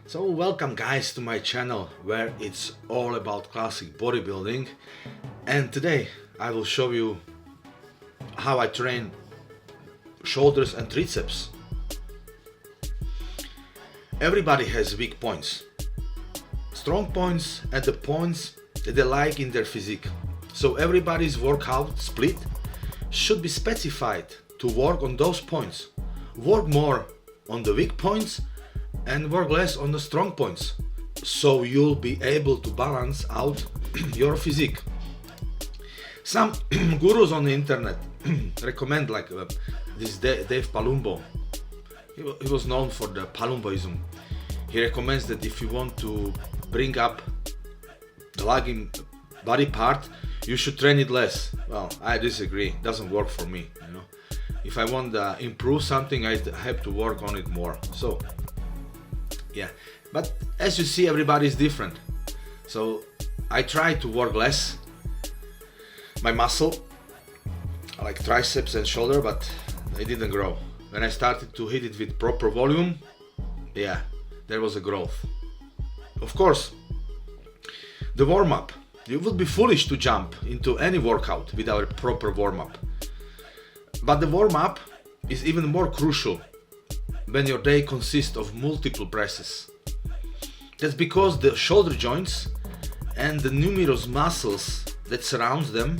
So welcome guys to my channel where it's all about classic bodybuilding, and today I will show you how I train shoulders and triceps. Everybody has weak points, strong points, and the points that they like in their physique. So everybody's workout split should be specified to work on those points. Work more on the weak points and work less on the strong points, so you'll be able to balance out your physique. Some gurus on the internet recommend this Dave Palumbo. He was known for the Palumboism. He recommends that if you want to bring up the lagging body part, you should train it less. Well, I disagree. It doesn't work for me. If I want to improve something, I have to work on it more. So yeah, but as you see, everybody is different. So I try to work less my muscle, like triceps and shoulder, but they didn't grow. When I started to hit it with proper volume, yeah, there was a growth. Of course, the warm-up. You would be foolish to jump into any workout without a proper warm-up. But the warm-up is even more crucial when your day consists of multiple presses. That's because the shoulder joints and the numerous muscles that surround them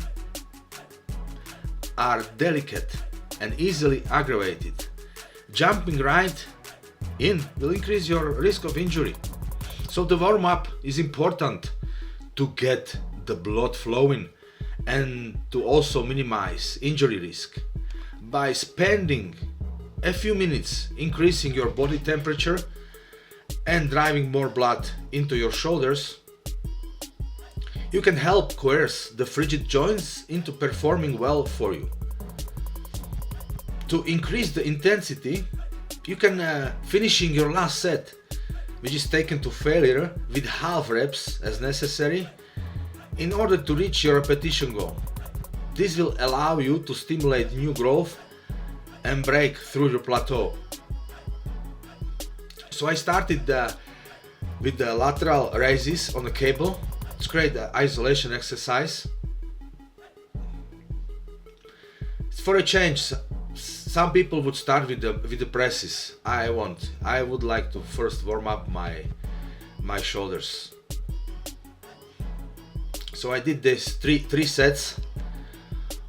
are delicate and easily aggravated. Jumping right in will increase your risk of injury. So the warm-up is important to get the blood flowing and to also minimize injury risk. By spending a few minutes increasing your body temperature and driving more blood into your shoulders, you can help coerce the frigid joints into performing well for you. To increase the intensity, you can finishing your last set, which is taken to failure, with half reps as necessary in order to reach your repetition goal. This will allow you to stimulate new growth and break through your plateau. So I started with the lateral raises on the cable. It's great isolation exercise. For a change, some people would start with the presses. I would like to first warm up my shoulders. So I did this three sets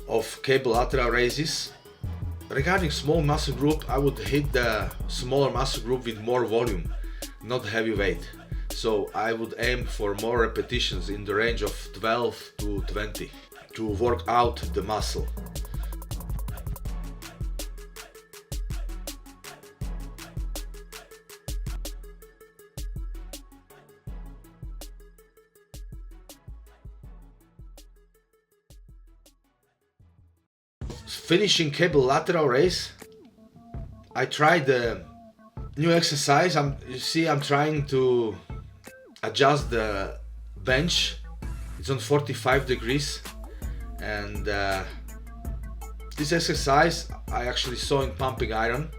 of cable lateral raises. Regarding small muscle group, I would hit the smaller muscle group with more volume, not heavy weight. So I would aim for more repetitions in the range of 12 to 20 to work out the muscle. Finishing cable lateral raise, I tried the new exercise. You see, I'm trying to adjust the bench. It's on 45 degrees, and this exercise I actually saw in pumping iron,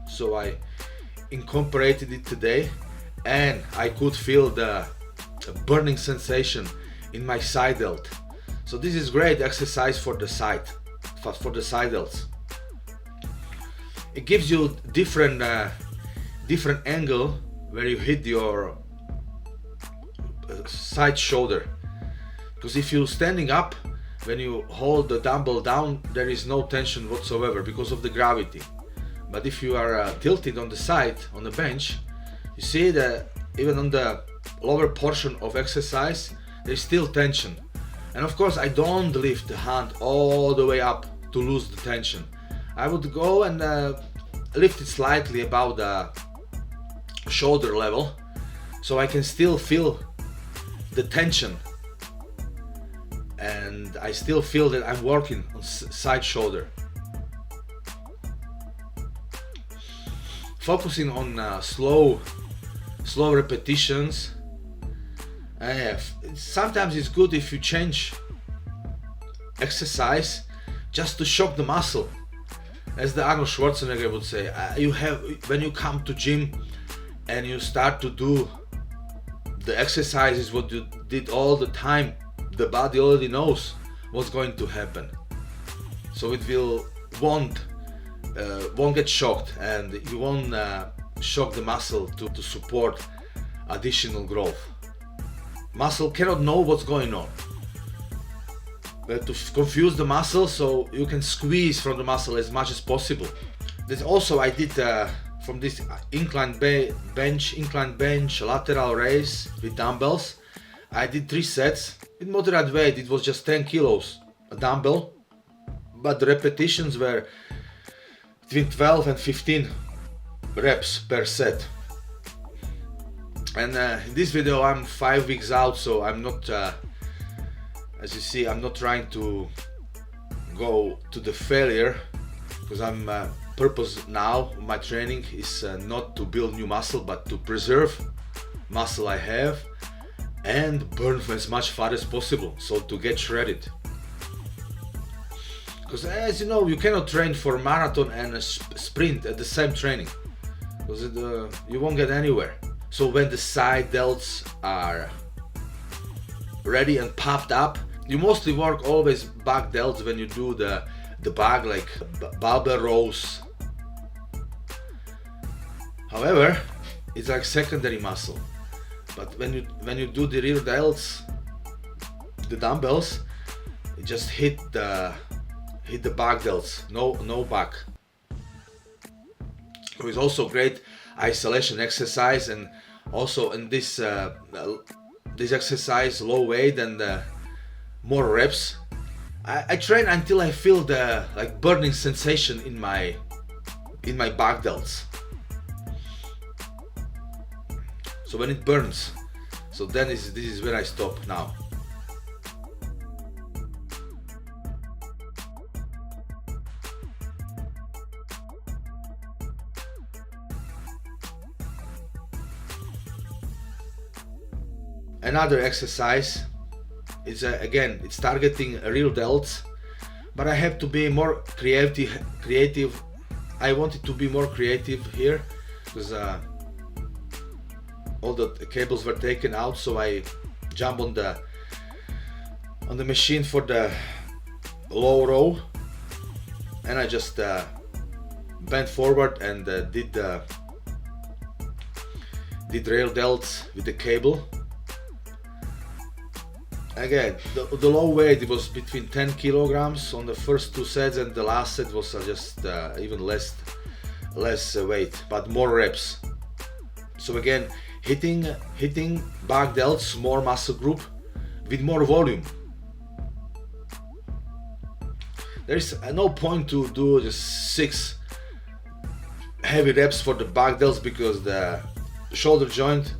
so I incorporated it today, and I could feel the burning sensation in my side delt. So this is great exercise for the side delts. It gives you different angle where you hit your side shoulder, because if you're standing up, when you hold the dumbbell down, there is no tension whatsoever because of the gravity. But if you are tilted on the side on the bench, you see that even on the lower portion of exercise there's still tension. And of course, I don't lift the hand all the way up to lose the tension. I would go and lift it slightly above the shoulder level, so I can still feel the tension, and I still feel that I'm working on side shoulder. Focusing on slow repetitions. Sometimes it's good if you change exercise just to shock the muscle. As the Arnold Schwarzenegger would say, when you come to gym, and you start to do the exercises what you did all the time, the body already knows what's going to happen, so it won't get shocked, and you won't shock the muscle to support additional growth. Muscle cannot know what's going on. We have to confuse the muscle so you can squeeze from the muscle as much as possible. This also I did from this incline bench, lateral raise with dumbbells. I did 3 sets with moderate weight. It was just 10 kilos a dumbbell, but the repetitions were between 12 and 15 reps per set. And in this video I'm 5 weeks out, so I'm not, as you see, I'm not trying to go to the failure, because I'm purpose now my training is not to build new muscle, but to preserve muscle I have and burn as much fat as possible, so to get shredded. Because as you know, you cannot train for a marathon and a sprint at the same training, because you won't get anywhere. So when the side delts are ready and popped up, you mostly work always back delts when you do the back, like barbell rows. However, it's like secondary muscle. But when you do the rear delts, the dumbbells, it just hit the back delts, no back. So it's also great isolation exercise, and also in this exercise, low weight and more reps, I train until I feel the like burning sensation in my back delts. So when it burns, so then this is when I stop now. Another exercise is again, it's targeting real delts, but I have to be more creative. I wanted to be more creative here because all the cables were taken out, so I jump on the machine for the low row, and I just bent forward and did rail delts with the cable. Again, the low weight, it was between 10 kilograms on the first 2 sets, and the last set was just even less weight, but more reps. So again, hitting back delts, more muscle group with more volume. There is no point to do just 6 heavy reps for the back delts, because the shoulder joint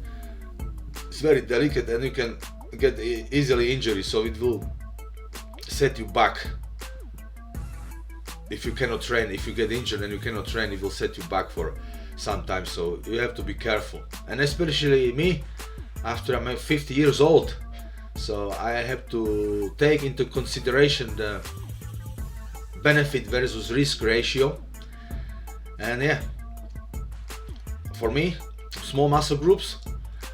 is very delicate and you can get easily injury, so it will set you back if you cannot train. If you get injured and you cannot train, it will set you back for some time, so you have to be careful. And especially me, after I'm 50 years old, so I have to take into consideration the benefit versus risk ratio. And yeah, for me, small muscle groups,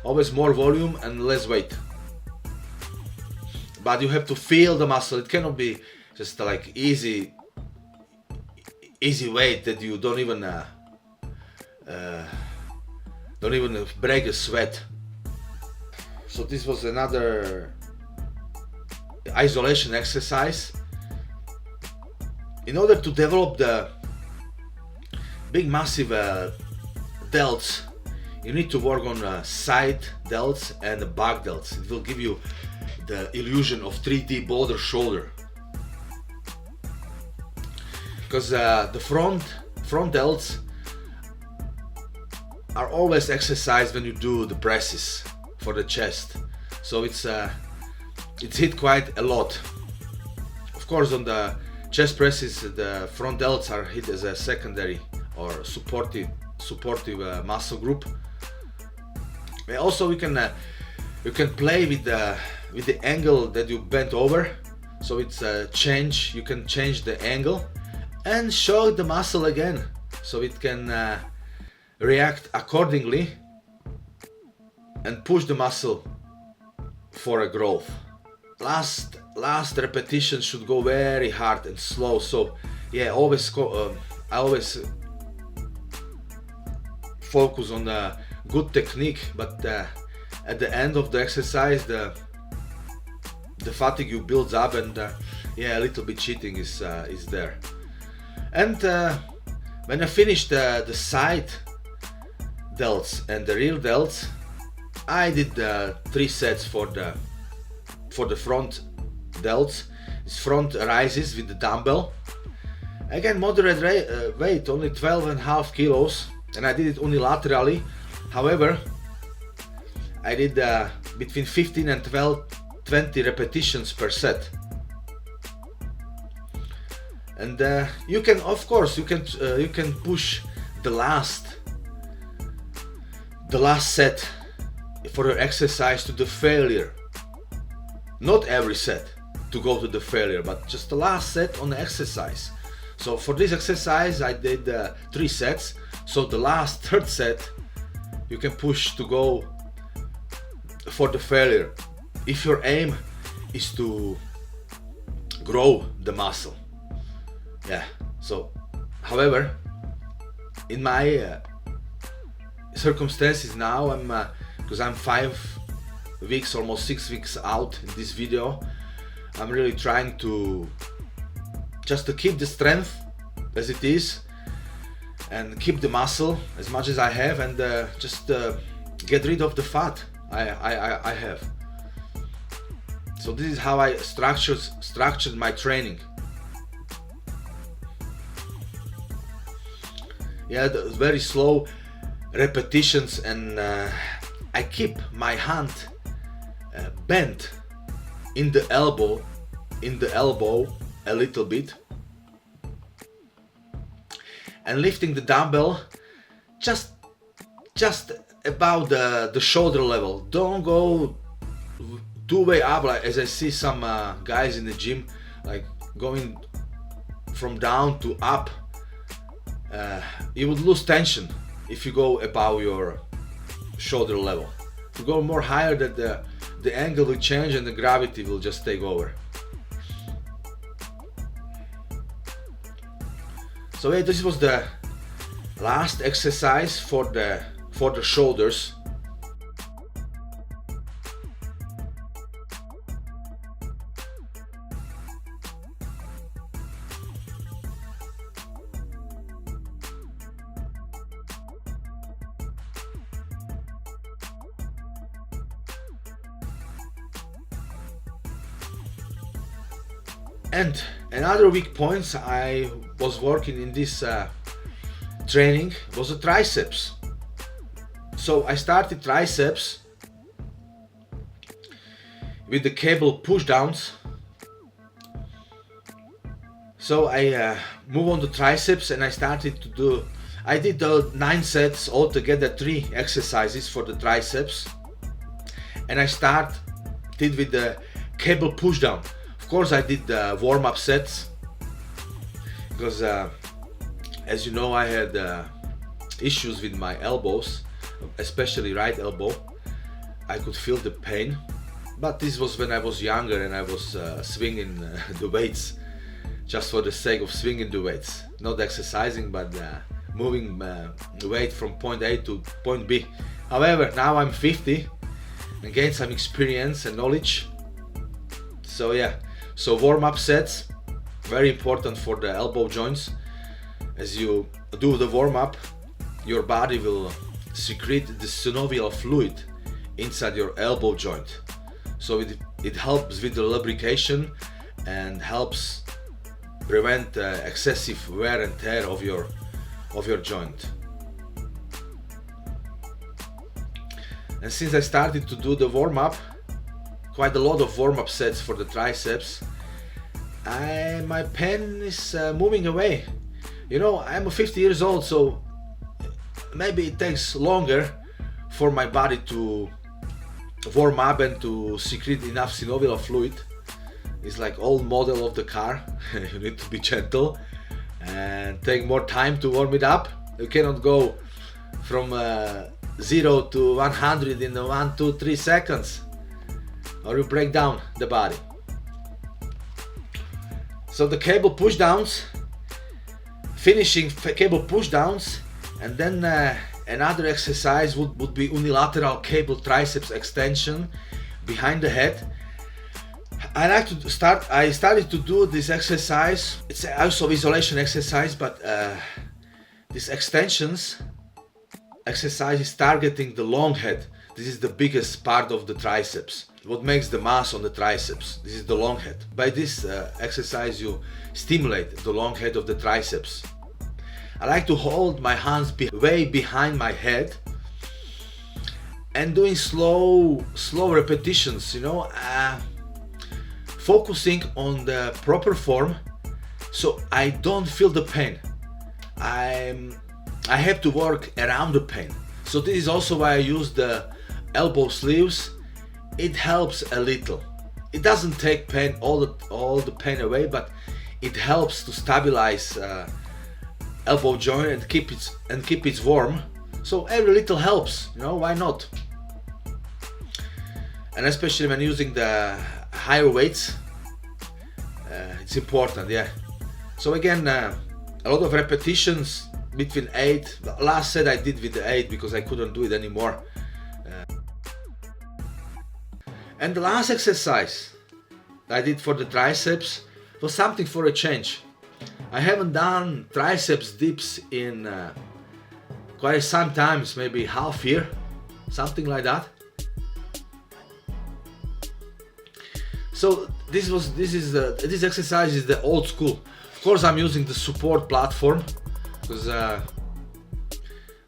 always more volume and less weight. But you have to feel the muscle. It cannot be just like easy weight that you don't even break a sweat. So this was another isolation exercise. In order to develop the big massive delts, you need to work on side delts and the back delts. It will give you the illusion of 3D boulder shoulder, because the front delts are always exercised when you do the presses for the chest, so it's hit quite a lot. Of course, on the chest presses, the front delts are hit as a secondary or supportive muscle group. Also, you can play with the angle that you bent over, so it's you can change the angle and show the muscle again, so it can react accordingly and push the muscle for a growth. Last repetition should go very hard and slow. So yeah, I always focus on a good technique, but at the end of the exercise, the fatigue builds up, and yeah, a little bit cheating is there. And when I finished the side delts and the rear delts, I did 3 sets for the front delts. It's front rises with the dumbbell. Again, moderate weight, only 12.5 kilos, and I did it unilaterally. However, I did between 15 and 20 repetitions per set. And you can, of course, you can push the last set for your exercise to the failure. Not every set to go to the failure, but just the last set on the exercise. So for this exercise I did 3 sets. So the last third set you can push to go for the failure if your aim is to grow the muscle. Yeah. So however, in my circumstances now, because I'm 5 weeks, almost 6 weeks out in this video, I'm really trying to just to keep the strength as it is and keep the muscle as much as I have, and just get rid of the fat I have. So this is how I structured my training. Yeah, very slow repetitions, and I keep my hand bent in the elbow a little bit, and lifting the dumbbell just about the shoulder level. Don't go too way up, like as I see some guys in the gym, like going from down to up. You would lose tension if you go above your shoulder level. If you go more higher, that the angle will change and the gravity will just take over. So yeah, this was the last exercise for the shoulders. And another weak points I was working in this training was the triceps. So I started triceps with the cable pushdowns. So I move on to triceps, and I started to do, I did 9 sets altogether, 3 exercises for the triceps, and I started with the cable pushdown. Of course, I did the warm-up sets because, as you know, I had issues with my elbows, especially right elbow. I could feel the pain, but this was when I was younger and I was swinging the weights just for the sake of swinging the weights, not exercising, but moving the weight from point A to point B. However, now I'm 50 and gained some experience and knowledge. So yeah. So warm-up sets, very important for the elbow joints. As you do the warm-up, your body will secrete the synovial fluid inside your elbow joint. So it helps with the lubrication and helps prevent excessive wear and tear of your joint. And since I started to do the warm-up, quite a lot of warm-up sets for the triceps, my pain is moving away. You know, I'm 50 years old, so maybe it takes longer for my body to warm up and to secrete enough synovial fluid. It's like old model of the car. You need to be gentle and take more time to warm it up. You cannot go from 0 to 100 in 1, 2, 3 seconds, or you break down the body. So the cable push downs, finishing cable push downs, and then another exercise would be unilateral cable triceps extension behind the head. I started to do this exercise. It's also isolation exercise, but this extensions exercise is targeting the long head. This is the biggest part of the triceps. What makes the mass on the triceps? This is the long head. By this exercise you stimulate the long head of the triceps. I like to hold my hands way behind my head and doing slow repetitions, you know, focusing on the proper form so I don't feel the pain. I have to work around the pain. So this is also why I use the elbow sleeves. It helps a little. It doesn't take pain all the pain away, but it helps to stabilize elbow joint and keep it warm. So every little helps, you know, why not? And especially when using the higher weights, it's important, yeah. So again, a lot of repetitions between 8. The last set I did with the 8 because I couldn't do it anymore. And the last exercise I did for the triceps was something for a change. I haven't done triceps dips in quite some times, maybe half year, something like that. So this exercise is the old school. Of course, I'm using the support platform because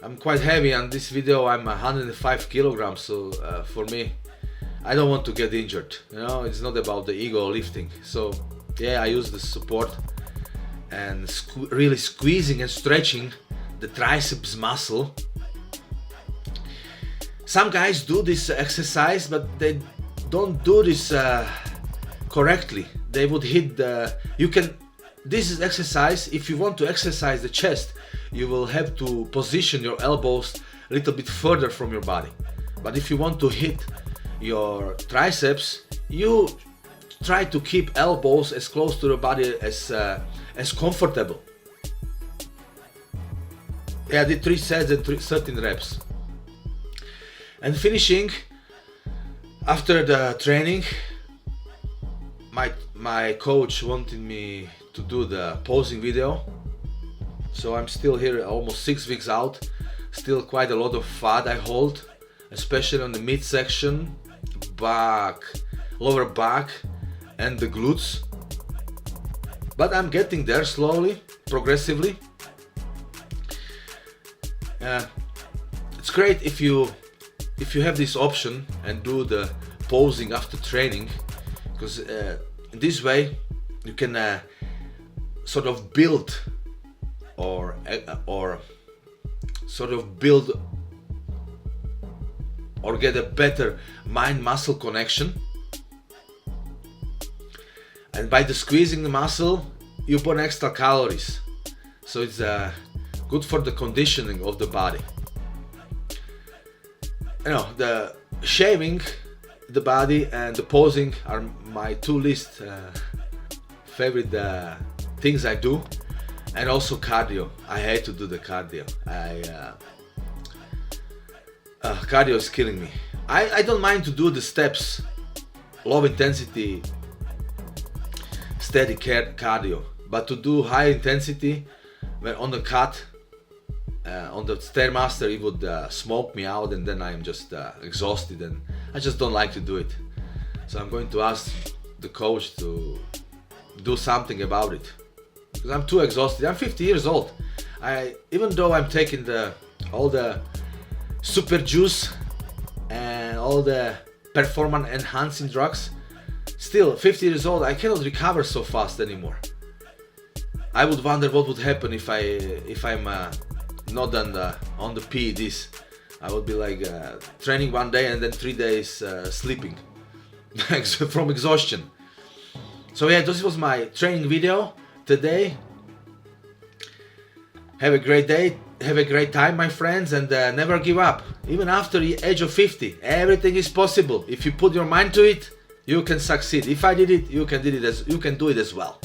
I'm quite heavy. On this video, I'm 105 kilograms. So for me, I don't want to get injured. You know, it's not about the ego lifting. So yeah, I use the support and really squeezing and stretching the triceps muscle. Some guys do this exercise, but they don't do this correctly. They would hit this is exercise. If you want to exercise the chest, you will have to position your elbows a little bit further from your body. But if you want to hit your triceps, you try to keep elbows as close to the body as comfortable. Yeah, I did 3 sets and 13 reps. And finishing, after the training, my coach wanted me to do the posing video. So I'm still here almost 6 weeks out. Still quite a lot of fat I hold, especially on the midsection, back, lower back, and the glutes. But I'm getting there slowly, progressively. It's great if you have this option and do the posing after training, because in this way you can sort of build or get a better mind-muscle connection. And by the squeezing the muscle, you burn extra calories. So it's good for the conditioning of the body. You know, the shaving the body and the posing are my 2 least favorite things I do. And also cardio. I hate to do the cardio. Cardio is killing me. I don't mind to do the steps, low intensity, steady cardio, but to do high intensity, when on the cut, on the Stairmaster, it would smoke me out, and then I'm just exhausted, and I just don't like to do it. So I'm going to ask the coach to do something about it, because I'm too exhausted. I'm 50 years old. Even though I'm taking all the super juice and all the performance enhancing drugs, still 50 years old, I cannot recover so fast anymore. I would wonder what would happen if I'm not on the PEDs. I would be like training one day and then 3 days sleeping from exhaustion. So yeah, this was my training video today. Have a great day. Have a great time, my friends, and never give up. Even after the age of 50, everything is possible. If you put your mind to it, you can succeed. If I did it, you can do it as well.